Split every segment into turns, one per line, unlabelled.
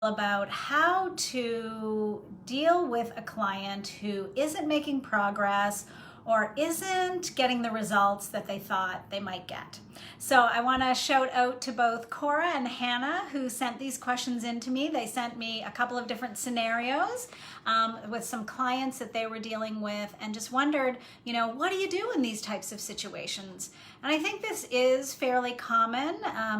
about how to deal with a client who isn't making progress or isn't getting the results that they thought they might get. So I want to shout out to both Cora and Hannah who sent these questions in to me. They sent me a couple of different scenarios with some clients that they were dealing with and just wondered, what do you do in these types of situations? And I think this is fairly common,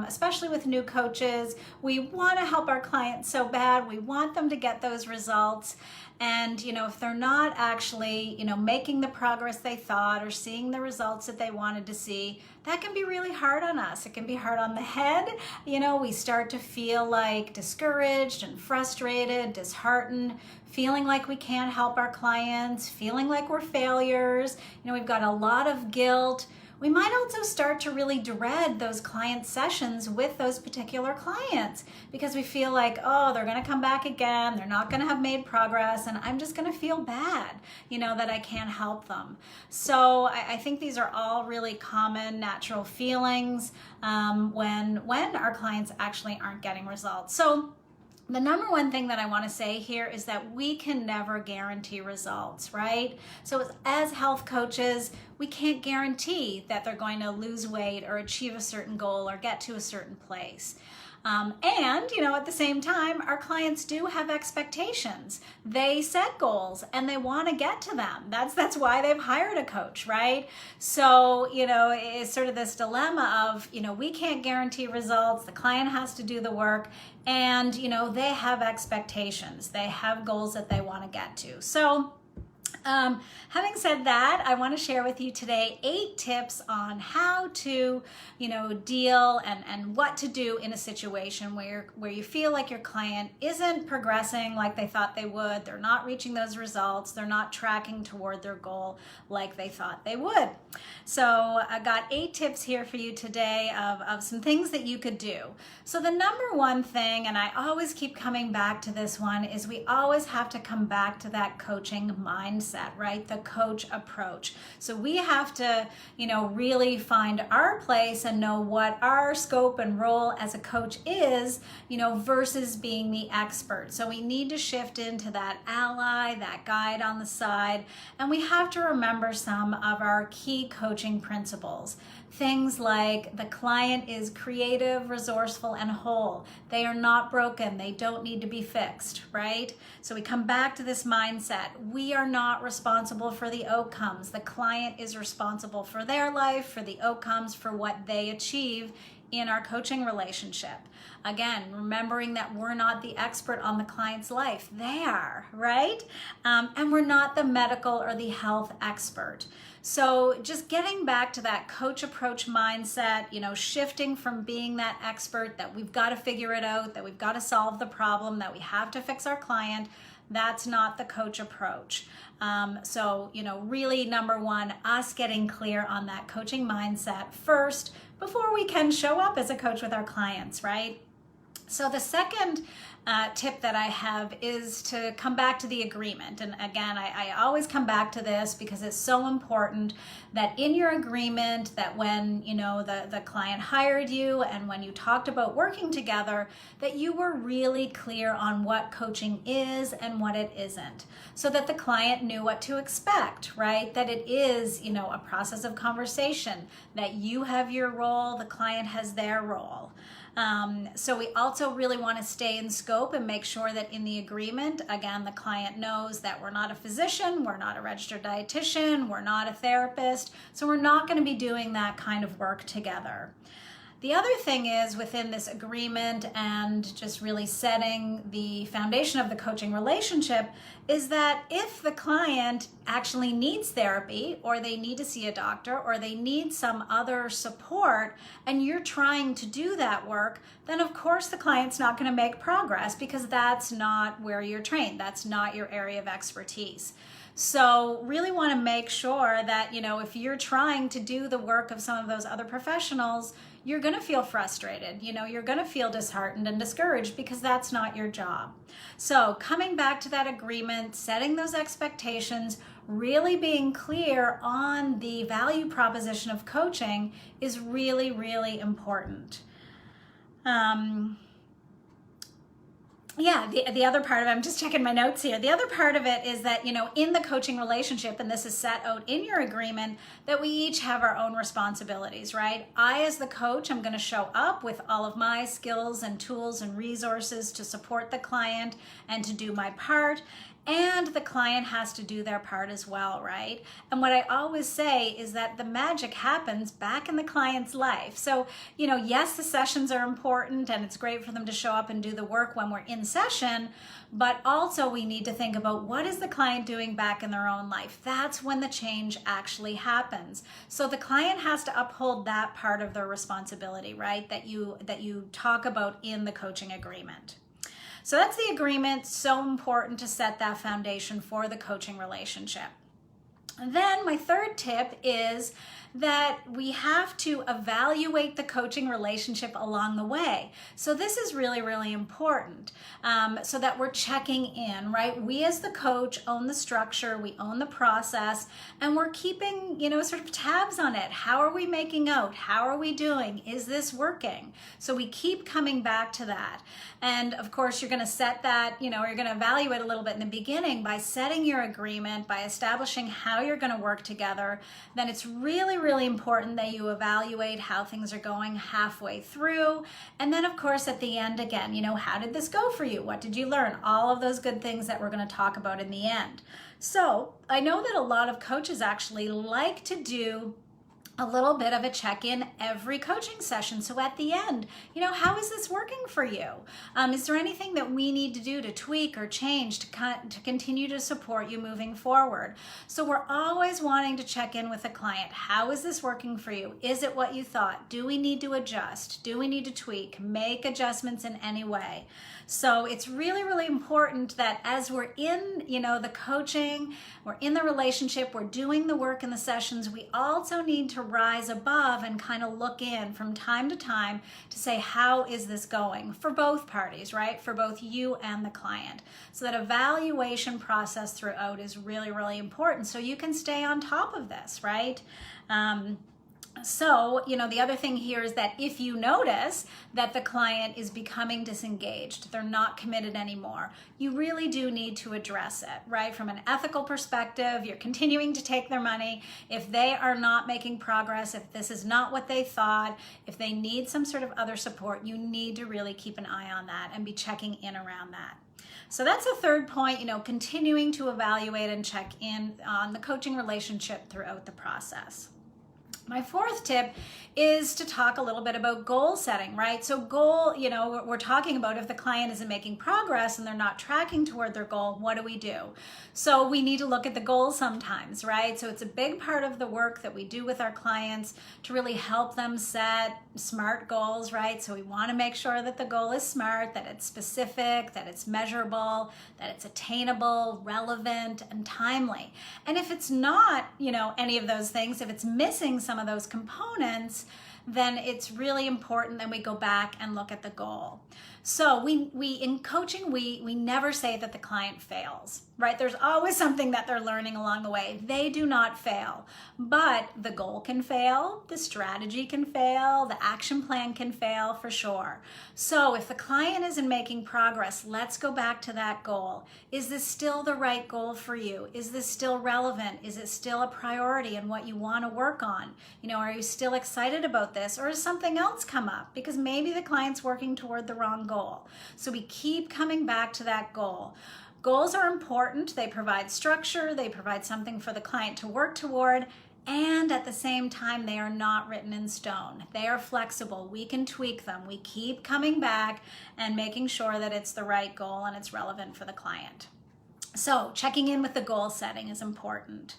especially with new coaches. We want to help our clients so bad. We want them to get those results. And, if they're not actually, making the progress they thought or seeing the results that they wanted to see, that can be really hard on us. It can be hard on the head. We start to feel like discouraged and frustrated, disheartened, feeling like we can't help our clients, feeling like we're failures. We've got a lot of guilt. We might also start to really dread those client sessions with those particular clients because we feel like, oh, they're going to come back again. They're not going to have made progress and I'm just going to feel bad, that I can't help them. So I think these are all really common natural feelings when our clients actually aren't getting results. So the number one thing that I want to say here is that we can never guarantee results, right? So as health coaches, we can't guarantee that they're going to lose weight or achieve a certain goal or get to a certain place. At the same time, our clients do have expectations. They set goals and they want to get to them. That's why they've hired a coach, right? So, it's sort of this dilemma of, we can't guarantee results. The client has to do the work and, they have expectations. They have goals that they want to get to. So, having said that, I want to share with you today 8 tips on how to, deal and what to do in a situation where you feel like your client isn't progressing like they thought they would. They're not reaching those results. They're not tracking toward their goal like they thought they would. So I got 8 tips here for you today of some things that you could do. So the number one thing, and I always keep coming back to this one, is we always have to come back to that coaching mindset, right? The coach approach. So we have to, really find our place and know what our scope and role as a coach is, versus being the expert. So we need to shift into that ally, that guide on the side, and we have to remember some of our key coaching principles. Things like the client is creative, resourceful, and whole. They are not broken. They don't need to be fixed, right? So we come back to this mindset. We are not responsible for the outcomes. The client is responsible for their life, for the outcomes, for what they achieve in our coaching relationship. Again, remembering that we're not the expert on the client's life. They are, right? And we're not the medical or the health expert. So just getting back to that coach approach mindset, shifting from being that expert that we've got to figure it out, that we've got to solve the problem, that we have to fix our client, that's not the coach approach. Really number one, us getting clear on that coaching mindset first before we can show up as a coach with our clients, right? So the second tip that I have is to come back to the agreement. And again, I always come back to this because it's so important that in your agreement that when, the client hired you and when you talked about working together, that you were really clear on what coaching is and what it isn't, so that the client knew what to expect, right? That it is, a process of conversation, that you have your role, the client has their role. So we also really want to stay in scope and make sure that in the agreement, again, the client knows that we're not a physician, we're not a registered dietitian, we're not a therapist, so we're not going to be doing that kind of work together. The other thing is within this agreement and just really setting the foundation of the coaching relationship is that if the client actually needs therapy or they need to see a doctor or they need some other support and you're trying to do that work, then of course the client's not going to make progress because that's not where you're trained. That's not your area of expertise. So really want to make sure that, if you're trying to do the work of some of those other professionals, you're going to feel frustrated. You're going to feel disheartened and discouraged because that's not your job. So coming back to that agreement, setting those expectations, really being clear on the value proposition of coaching is really, really important. Yeah, the other part of it, I'm just checking my notes here. The other part of it is that, in the coaching relationship, and this is set out in your agreement, that we each have our own responsibilities, right? I, as the coach, I'm going to show up with all of my skills and tools and resources to support the client and to do my part. And the client has to do their part as well, right? And what I always say is that the magic happens back in the client's life. So, yes, the sessions are important and it's great for them to show up and do the work when we're in session, but also we need to think about what is the client doing back in their own life. That's when the change actually happens. So the client has to uphold that part of their responsibility, right? That you talk about in the coaching agreement. So that's the agreement. So important to set that foundation for the coaching relationship. And then my third tip is that we have to evaluate the coaching relationship along the way. So this is really, really important, so that we're checking in, right? We as the coach own the structure, we own the process, and we're keeping, sort of tabs on it. How are we making out? How are we doing? Is this working? So we keep coming back to that. And of course, you're going to set that, you're going to evaluate a little bit in the beginning by setting your agreement, by establishing how you're going to work together. Then it's really, really important that you evaluate how things are going halfway through. And then of course at the end again, how did this go for you? What did you learn? All of those good things that we're going to talk about in the end. So I know that a lot of coaches actually like to do a little bit of a check-in every coaching session. So at the end, how is this working for you? Is there anything that we need to do to tweak or change to continue to support you moving forward? So we're always wanting to check in with the client. How is this working for you? Is it what you thought? Do we need to adjust? Do we need to tweak? Make adjustments in any way? So it's really, really important that as we're in, the coaching, we're in the relationship, we're doing the work in the sessions, we also need to rise above and kind of look in from time to time to say, how is this going for both parties, right? For both you and the client. So that evaluation process throughout is really, really important so you can stay on top of this, right? So, the other thing here is that if you notice that the client is becoming disengaged, they're not committed anymore, you really do need to address it, right? From an ethical perspective, you're continuing to take their money. If they are not making progress, if this is not what they thought, if they need some sort of other support, you need to really keep an eye on that and be checking in around that. So that's a third point, continuing to evaluate and check in on the coaching relationship throughout the process. My fourth tip is to talk a little bit about goal setting, right? So goal, we're talking about if the client isn't making progress and they're not tracking toward their goal, what do we do? So we need to look at the goal sometimes, right? So it's a big part of the work that we do with our clients to really help them set smart goals, right? So we want to make sure that the goal is smart, that it's specific, that it's measurable, that it's attainable, relevant, and timely. And if it's not, any of those things, if it's missing some of those components, then it's really important that we go back and look at the goal. So we in coaching, we never say that the client fails, right? There's always something that they're learning along the way. They do not fail, but the goal can fail, the strategy can fail, the action plan can fail for sure. So if the client isn't making progress, let's go back to that goal. Is this still the right goal for you? Is this still relevant? Is it still a priority in what you want to work on? Are you still excited about this, or has something else come up? Because maybe the client's working toward the wrong goal. So we keep coming back to that goal. Goals are important. They provide structure. They provide something for the client to work toward. And at the same time, they are not written in stone. They are flexible. We can tweak them. We keep coming back and making sure that it's the right goal and it's relevant for the client. So checking in with the goal setting is important.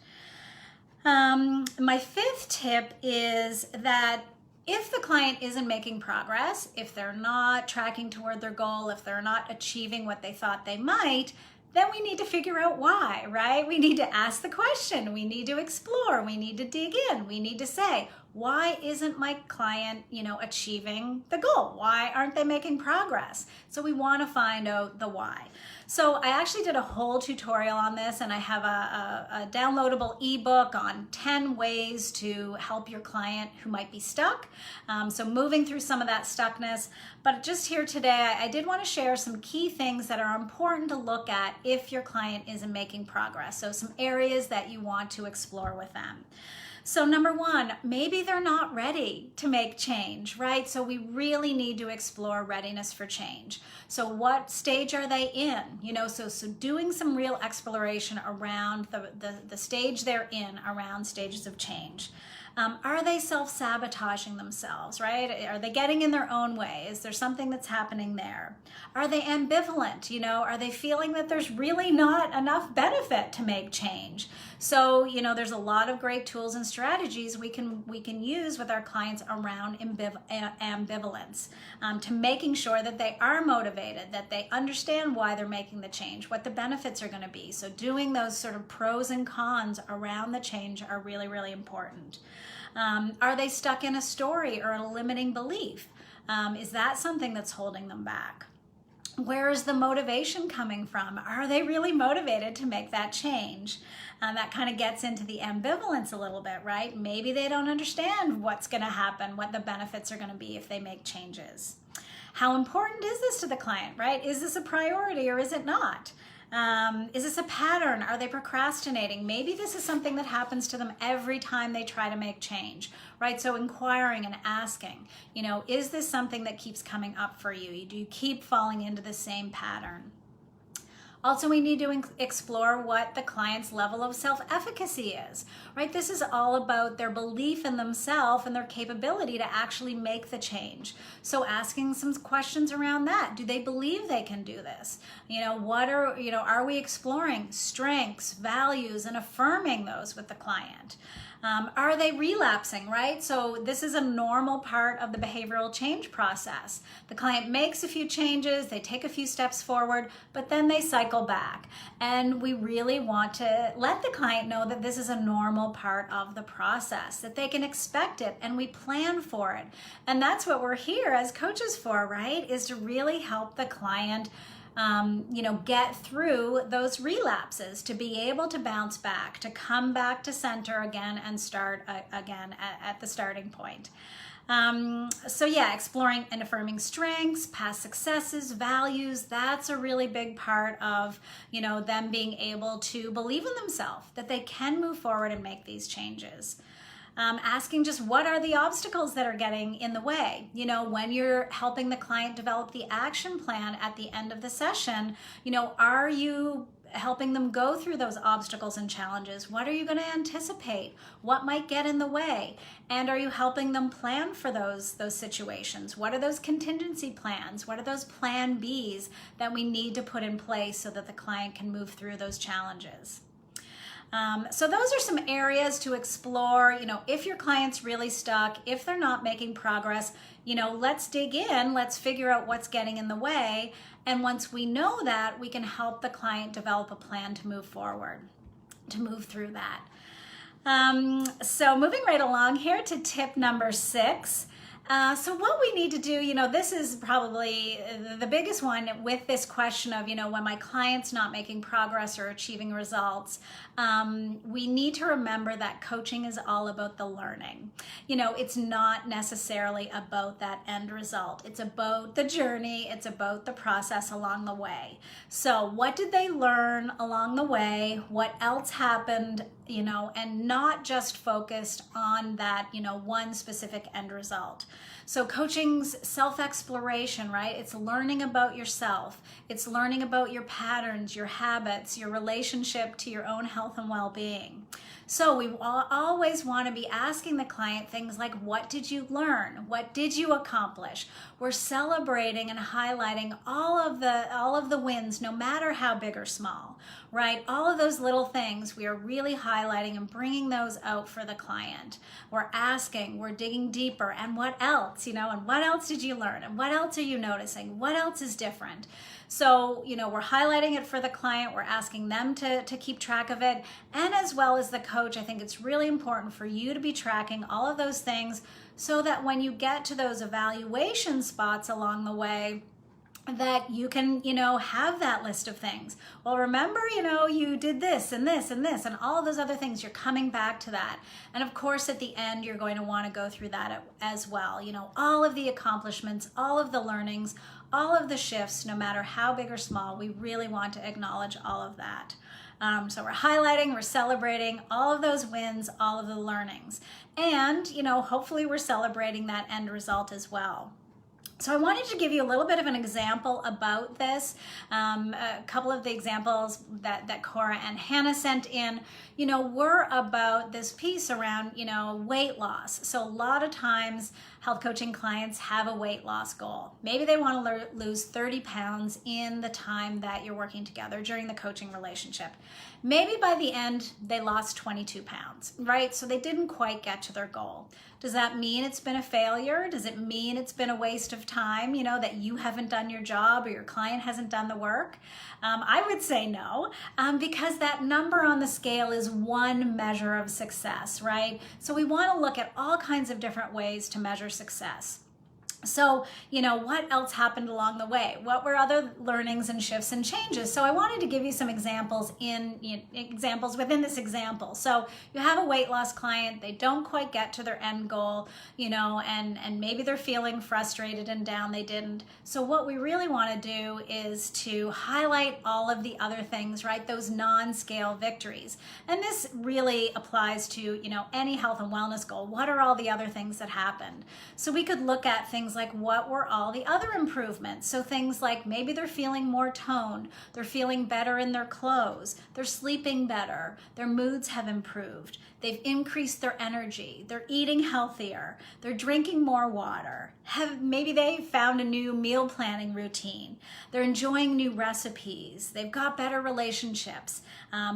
My fifth tip is that if the client isn't making progress, if they're not tracking toward their goal, if they're not achieving what they thought they might, then we need to figure out why, right? We need to ask the question. We need to explore. We need to dig in. We need to say, Why isn't my client, achieving the goal? Why aren't they making progress? So we want to find out the why. So I actually did a whole tutorial on this, and I have a downloadable ebook on 10 ways to help your client who might be stuck. So moving through some of that stuckness. But just here today, I did want to share some key things that are important to look at if your client isn't making progress. So some areas that you want to explore with them. So number one, maybe they're not ready to make change, right? So we really need to explore readiness for change. So what stage are they in? So doing some real exploration around the stage they're in, around stages of change. Are they self-sabotaging themselves, right? Are they getting in their own way? Is there something that's happening there? Are they ambivalent? Are they feeling that there's really not enough benefit to make change? So, there's a lot of great tools and strategies we can use with our clients around ambivalence, to making sure that they are motivated, that they understand why they're making the change, what the benefits are going to be. So doing those sort of pros and cons around the change are really, really important. Are they stuck in a story or a limiting belief? Is that something that's holding them back? Where is the motivation coming from? Are they really motivated to make that change? That kind of gets into the ambivalence a little bit, right? Maybe they don't understand what's going to happen, what the benefits are going to be if they make changes. How important is this to the client, right? Is this a priority or is it not? Is this a pattern? Are they procrastinating? Maybe this is something that happens to them every time they try to make change, right? So inquiring and asking, is this something that keeps coming up for you? Do you keep falling into the same pattern? Also, we need to explore what the client's level of self-efficacy is, right? This is all about their belief in themselves and their capability to actually make the change. So asking some questions around that. Do they believe they can do this? Are we exploring strengths, values, and affirming those with the client? Are they relapsing, right? So this is a normal part of the behavioral change process. The client makes a few changes, they take a few steps forward, but then they cycle back. And we really want to let the client know that this is a normal part of the process, that they can expect it and we plan for it. And that's what we're here as coaches for, right? Is to really help the client get through those relapses, to be able to bounce back, to come back to center again and start again at the starting point. Exploring and affirming strengths, past successes, values, that's a really big part of, them being able to believe in themselves, that they can move forward and make these changes. Asking just what are the obstacles that are getting in the way. When you're helping the client develop the action plan at the end of the session, are you helping them go through those obstacles and challenges? What are you going to anticipate? What might get in the way? And are you helping them plan for those situations? What are those contingency plans? What are those plan Bs that we need to put in place so that the client can move through those challenges? So those are some areas to explore. If your client's really stuck, if they're not making progress, let's dig in, let's figure out what's getting in the way. And once we know that, we can help the client develop a plan to move forward, to move through that. So moving right along here to tip number 6. So what we need to do, this is probably the biggest one with this question of, when my client's not making progress or achieving results, we need to remember that coaching is all about the learning. It's not necessarily about that end result. It's about the journey. It's about the process along the way. So what did they learn along the way? What else happened? And not just focused on that, one specific end result. So coaching's self-exploration, right? It's learning about yourself. It's learning about your patterns, your habits, your relationship to your own health and well-being. So we always want to be asking the client things like, what did you learn? What did you accomplish? We're celebrating and highlighting all of the wins, no matter how big or small, right? All of those little things, we are really highlighting and bringing those out for the client. We're asking, we're digging deeper, and what else? else, and what else did you learn? And what else are you noticing? What else is different? So, we're highlighting it for the client. We're asking them to keep track of it. And as well as the coach, I think it's really important for you to be tracking all of those things so that when you get to those evaluation spots along the way, that you can, have that list of things. Well, remember, you did this and this and this and all of those other things. You're coming back to that. And of course, at the end, you're going to want to go through that as well. All of the accomplishments, all of the learnings, all of the shifts, no matter how big or small, we really want to acknowledge all of that. So we're highlighting, we're celebrating all of those wins, all of the learnings. And, hopefully we're celebrating that end result as well. So I wanted to give you a little bit of an example about this. A couple of the examples that Cora and Hannah sent in, were about this piece around, weight loss. So a lot of times health coaching clients have a weight loss goal. Maybe they want to lose 30 pounds in the time that you're working together during the coaching relationship. Maybe by the end, they lost 22 pounds, right? So they didn't quite get to their goal. Does that mean it's been a failure? Does it mean it's been a waste of time, that you haven't done your job or your client hasn't done the work? I would say no, because that number on the scale is one measure of success, right? So we want to look at all kinds of different ways to measure success. So, what else happened along the way? What were other learnings and shifts and changes? So I wanted to give you some examples examples within this example. So you have a weight loss client, they don't quite get to their end goal, and maybe they're feeling frustrated and down, they didn't. So what we really want to do is to highlight all of the other things, right? Those non-scale victories. And this really applies to, any health and wellness goal. What are all the other things that happened? So we could look at things like what were all the other improvements. So things like maybe they're feeling more toned, they're feeling better in their clothes, they're sleeping better, their moods have improved, they've increased their energy, they're eating healthier, they're drinking more water, maybe they found a new meal planning routine, they're enjoying new recipes, they've got better relationships,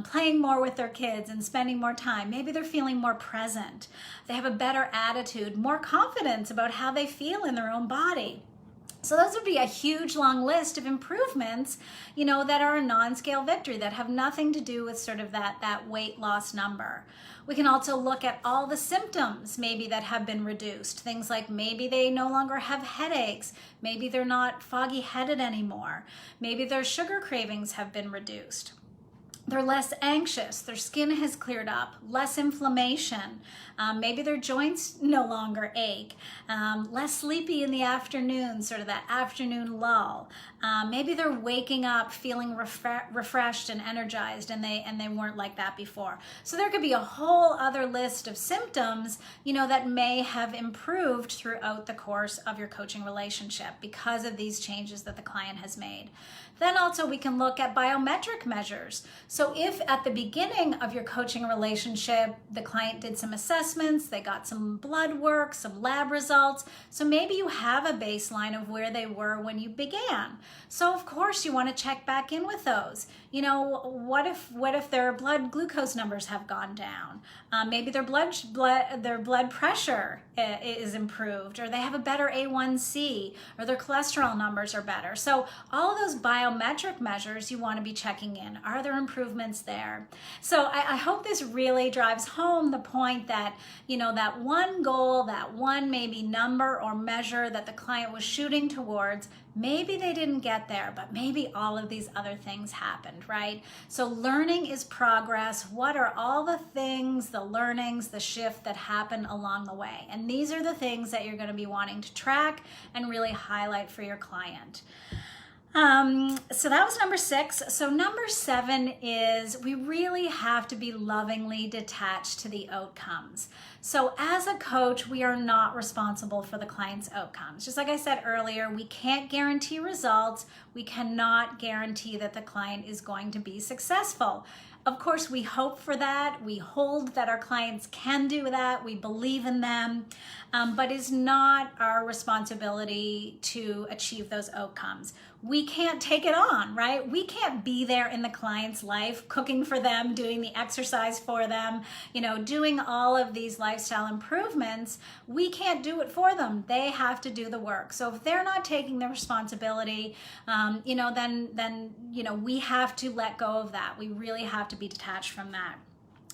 playing more with their kids and spending more time, maybe they're feeling more present, they have a better attitude, more confidence about how they feel in their own body. So those would be a huge long list of improvements, that are a non-scale victory that have nothing to do with sort of that weight loss number. We can also look at all the symptoms maybe that have been reduced. Things like maybe they no longer have headaches, maybe they're not foggy headed anymore, maybe their sugar cravings have been reduced. They're less anxious, their skin has cleared up, less inflammation, maybe their joints no longer ache, less sleepy in the afternoon, sort of that afternoon lull. Maybe they're waking up feeling refreshed and energized, and they weren't like that before. So there could be a whole other list of symptoms, that may have improved throughout the course of your coaching relationship because of these changes that the client has made. Then also we can look at biometric measures. So if at the beginning of your coaching relationship, the client did some assessments, they got some blood work, some lab results, so maybe you have a baseline of where they were when you began. So of course you want to check back in with those. What if their blood glucose numbers have gone down? Maybe their blood pressure is improved, or they have a better A1C, or their cholesterol numbers are better. So all of those biometric measures you want to be checking in. Are there improvements there? So I hope this really drives home the point that, that one goal, that one maybe number or measure that the client was shooting towards, maybe they didn't get there, but maybe all of these other things happened, right? So learning is progress. What are all the things, the learnings, the shift that happen along the way? And these are the things that you're going to be wanting to track and really highlight for your client. So that was number 6. So number 7 is we really have to be lovingly detached to the outcomes. So as a coach, we are not responsible for the client's outcomes. Just like I said earlier, we can't guarantee results. We cannot guarantee that the client is going to be successful. Of course, we hope for that. We hold that our clients can do that. We believe in them, but it's not our responsibility to achieve those outcomes. We can't take it on, right? We can't be there in the client's life, cooking for them, doing the exercise for them, doing all of these lifestyle improvements. We can't do it for them. They have to do the work. So if they're not taking the responsibility, then we have to let go of that. We really have to be detached from that.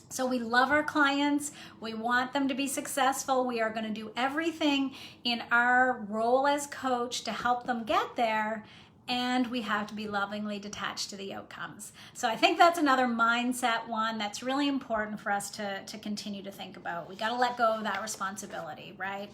So we love our clients. We want them to be successful. We are going to do everything in our role as coach to help them get there. And we have to be lovingly detached to the outcomes. So I think that's another mindset one that's really important for us to continue to think about. We got to let go of that responsibility, right?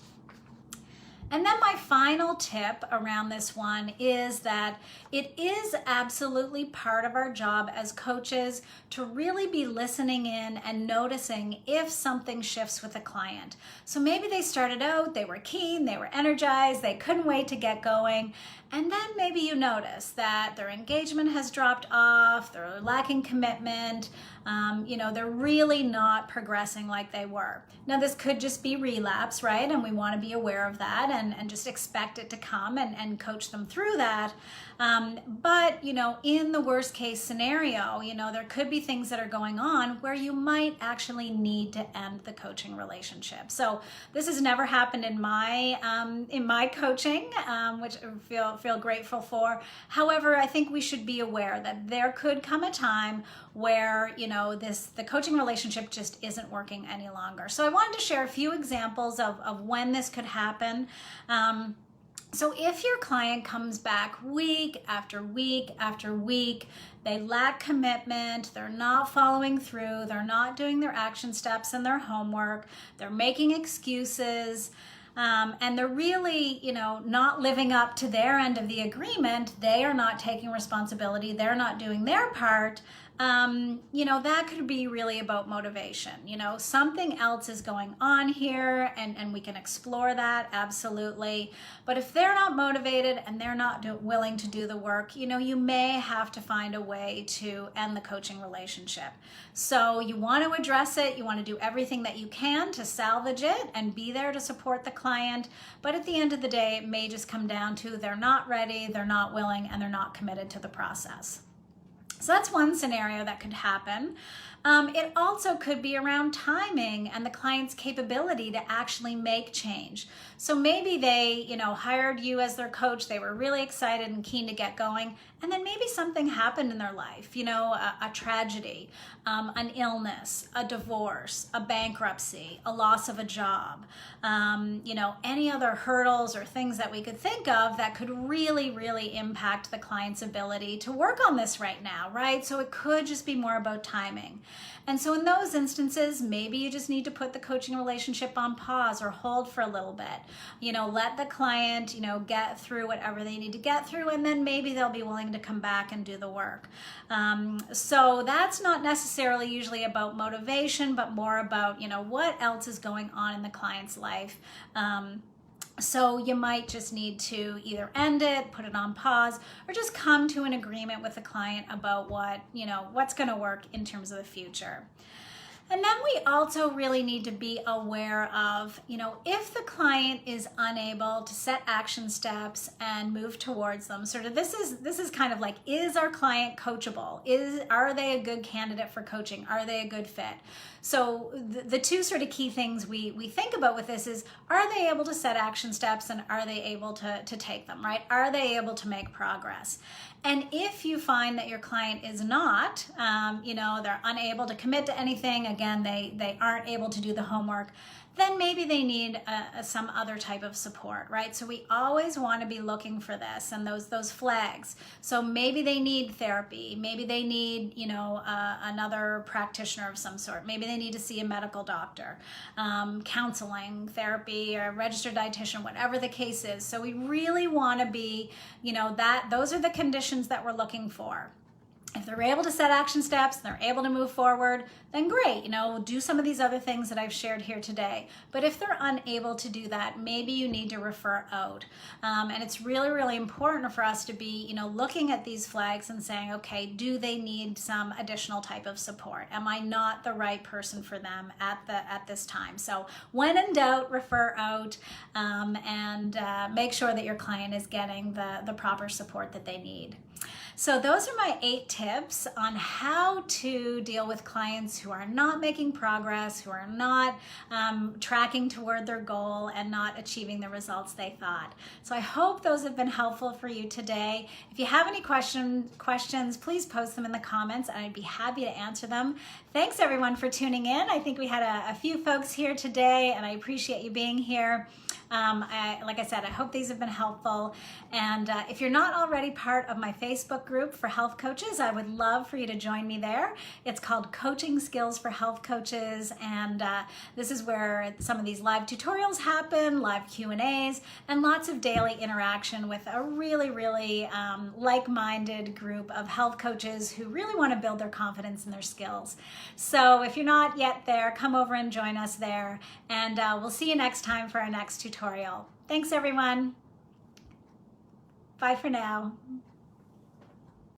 And then my final tip around this one is that it is absolutely part of our job as coaches to really be listening in and noticing if something shifts with a client. So maybe they started out, they were keen, they were energized, they couldn't wait to get going. And then maybe you notice that their engagement has dropped off, they're lacking commitment, they're really not progressing like they were. Now, this could just be relapse, right? And we want to be aware of that and just expect it to come and coach them through that. But in the worst case scenario, there could be things that are going on where you might actually need to end the coaching relationship. So this has never happened in my coaching, which I feel grateful for. However, I think we should be aware that there could come a time where the coaching relationship just isn't working any longer. So I wanted to share a few examples of when this could happen. So if your client comes back week after week after week, they lack commitment, they're not following through, they're not doing their action steps and their homework, they're making excuses, and they're really, not living up to their end of the agreement, they are not taking responsibility, they're not doing their part, that could be really about motivation. Something else is going on here and we can explore that, absolutely. But if they're not motivated and they're not willing to do the work, you may have to find a way to end the coaching relationship. So you want to address it, you want to do everything that you can to salvage it and be there to support the client. But at the end of the day, it may just come down to they're not ready, they're not willing, and they're not committed to the process. So that's one scenario that could happen. It also could be around timing and the client's capability to actually make change. So maybe they, hired you as their coach. They were really excited and keen to get going. And then maybe something happened in their life, a tragedy, an illness, a divorce, a bankruptcy, a loss of a job, any other hurdles or things that we could think of that could really, really impact the client's ability to work on this right now, right? So it could just be more about timing. And so in those instances, maybe you just need to put the coaching relationship on pause or hold for a little bit. Let the client, get through whatever they need to get through, and then maybe they'll be willing to come back and do the work. So that's not necessarily usually about motivation, but more about, what else is going on in the client's life. So you might just need to either end it, put it on pause, or just come to an agreement with the client about what's going to work in terms of the future. And then we also really need to be aware of, if the client is unable to set action steps and move towards them. Sort of this is kind of like, is our client coachable? Are they a good candidate for coaching? Are they a good fit? So the two sort of key things we think about with this is, are they able to set action steps and are they able to take them, right? Are they able to make progress? And if you find that your client is not, they're unable to commit to anything, again, they aren't able to do the homework, then maybe they need some other type of support, right? So we always want to be looking for this and those flags. So maybe they need therapy, maybe they need, another practitioner of some sort, maybe they need to see a medical doctor, counseling, therapy, or a registered dietitian, whatever the case is. So we really want to be, those are the conditions that we're looking for. If they're able to set action steps and they're able to move forward, then great, we'll do some of these other things that I've shared here today. But if they're unable to do that, maybe you need to refer out. And it's really, really important for us to be, looking at these flags and saying, okay, do they need some additional type of support? Am I not the right person for them at this time? So when in doubt, refer out, and make sure that your client is getting the proper support that they need. So those are my 8 tips on how to deal with clients who are not making progress, who are not tracking toward their goal and not achieving the results they thought. So I hope those have been helpful for you today. If you have any questions, please post them in the comments and I'd be happy to answer them. Thanks everyone for tuning in. I think we had a few folks here today and I appreciate you being here. Like I said, I hope these have been helpful. And if you're not already part of my Facebook group for health coaches, I would love for you to join me there. It's called Coaching Skills for Health Coaches. And this is where some of these live tutorials happen, live Q&As, and lots of daily interaction with a really, really like-minded group of health coaches who really want to build their confidence in their skills. So if you're not yet there, come over and join us there. And we'll see you next time for our next tutorial. Thanks, everyone. Bye for now.